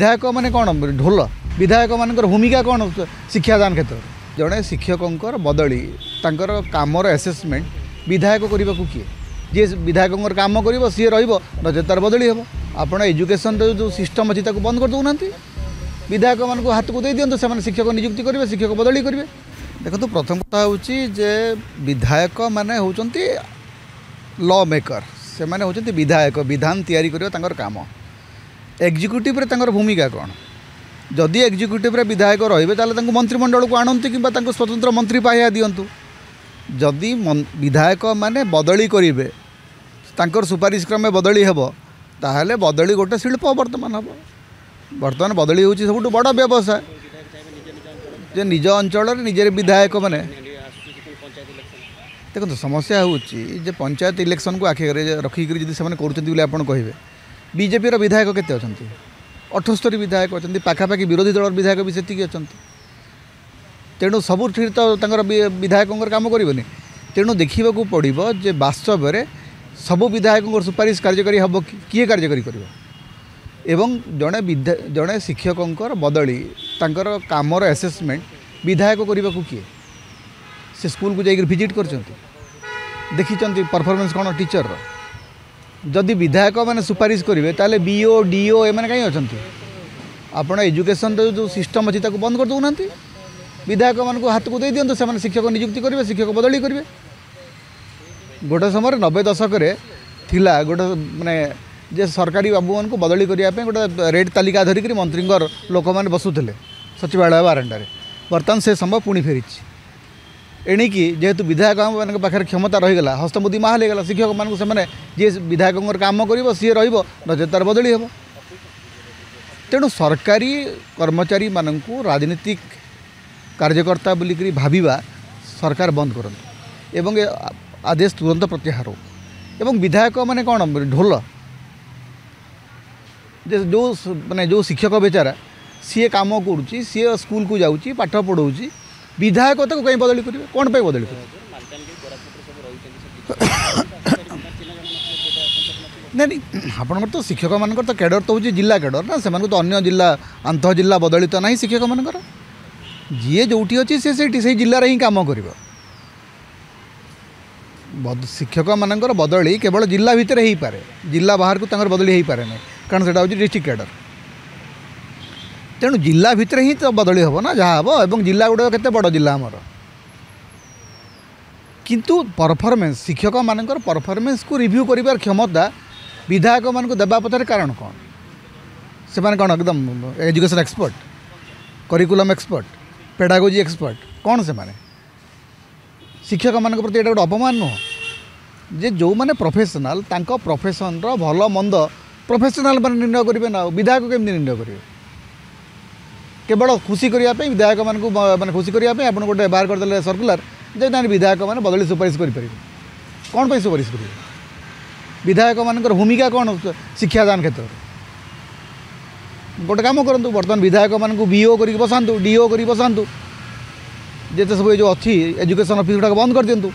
विधायक माने कौन ढोल विधायक मान भूमिका कौन शिक्षादान क्षेत्र जड़े शिक्षकों बदली तांकर कामर एसेसमेंट विधायक करने को किए जी विधायक काम कर सी रजे तार बदली हम आपड़ एजुकेशन जो सिस्टम अच्छी बंद कर दूना विधायक मान हाथ को दे दिंतु से शिक्षक नियुक्ति करेंगे शिक्षक बदली करेंगे देखो प्रथम कथा हूँ जे विधायक माने होचंती लॉ मेकर से माने होचंती विधायक विधान तैयारी करियो काम एग्जीक्यूटिव रे तांकर भूमिका कौन जदि एग्जीक्यूटिव रे विधायक रहिबे ताले तांको मंत्रिमंडल को आणंती किंबा तांको स्वतंत्र मंत्री पाया दियंतु जदि विधायक माने बदली करिवे तांकर सुपारिश क्रमे बदली हेबो ताहले बदली गोटे शिल्प वर्तमान बदली होची सबुठ बड़ व्यवसाय जे निज अंचल निजे विधायक माने देखो समस्या होची जे पंचायत इलेक्शन को आखिर रखिक जदि से कहे बीजेपी विधायक केते अछंती 78 विधायक अच्छा पाखापाखि विरोधी दल विधायक भी से अच्छा तेणु सबू तो विधायकों काम करनी तेणु देखा पड़ो जे वास्तव में सबू विधायकों सुपारिश कार्यकारी हम किए कार्यकारी कर एवं जड़े शिक्षकों बदली तांकर कामर एसेसमेंट विधायक करने को किए से स्कूल को जाकर विजिट कर देखी परफॉर्मेंस कौन टीचर जदि विधायक मैंने सुपारिश करेंगे ताले बीओ डीओ एम कहीं अच्छा आपड़ एजुकेशन जो सिस्टम अच्छी बंद कर दूना विधायक मान हाथ को दे दिंतु से शिक्षक नियुक्ति करेंगे शिक्षक बदली करेंगे गोटे समय 90 दशक थिला गोटे माने जे सरकारी बाबू मान को बदली करने गोटे रेड तालिका धरिक मंत्री लोक मैंने बसुले सचिवालय बारंडार बर्तमान से समय पुणी फेरी एणिकी जेहेतु विधायक मान पाखे क्षमता रहीगला हस्तमुदी माहल होगा शिक्षक मान से जी विधायकों काम कर सी रजे तार बदली हम तेणु सरकारी कर्मचारी मानक राजनीतिक कार्यकर्ता बोलिक भाविबा सरकार बंद करते एवं आदेश तुरंत प्रत्याहार हो एवं विधायक माने कौन ढोल जो माने जो शिक्षक बेचारा सी काम करुच्ची सी स्कूल को जाऊँगी पाठ पढ़ाऊँगी विधायक को कहीं बदली करेंगे कौन पे बदली करेंगे नहीं आपंकर तो शिक्षक मान तो कैडर तो हूँ जिला कैडर ना से तो अन्य जिला आंत जिला बदली तो ना शिक्षक मानकर जी जो अच्छी से जिले ही कम कर शिक्षक मानकर बदली केवल जिला भितर हो पारे जिला बाहर को बदली हो पारे ना कारण से डिस्ट्रिक्ट कैडर तेणु जिला भितर ही तो बदली हम ना जहाँ हम और जिला गुड़ाक केते बड़ जिला आमर किंतु परफॉर्मेंस शिक्षक मानकर परफॉर्मेंस को रिव्यू करिवार क्षमता विधायक मान को देवा पथर कारण कौन से माने कौन एकदम education expert curriculum expert pedagogy expert कौन से माने शिक्षक मान प्रति एटा गोटे अपमान नुह जे जो माने प्रोफेशनल तांको प्रोफेशन रो भल मंद प्रोफेशनल माने निर्णय करेंगे ना विधायक केमती निर्णय करेंगे केवल खुशी करने विधायक मान मैंने खुशी करने आप गोटे बाहर करदे सर्कुलर जे ना विधायक मैंने बदली सुपारिश करेंगे कौन पर सुपारिश करेंगे विधायक मान भूमिका कौन शिक्षादान क्षेत्र गोटे कम करूँ बर्तमान विधायक मान बीओ कर बसातु डीओ कर बसातु जिते सब जो अच्छी एजुकेशन ऑफिस गुड़ाक बंद कर दिंतु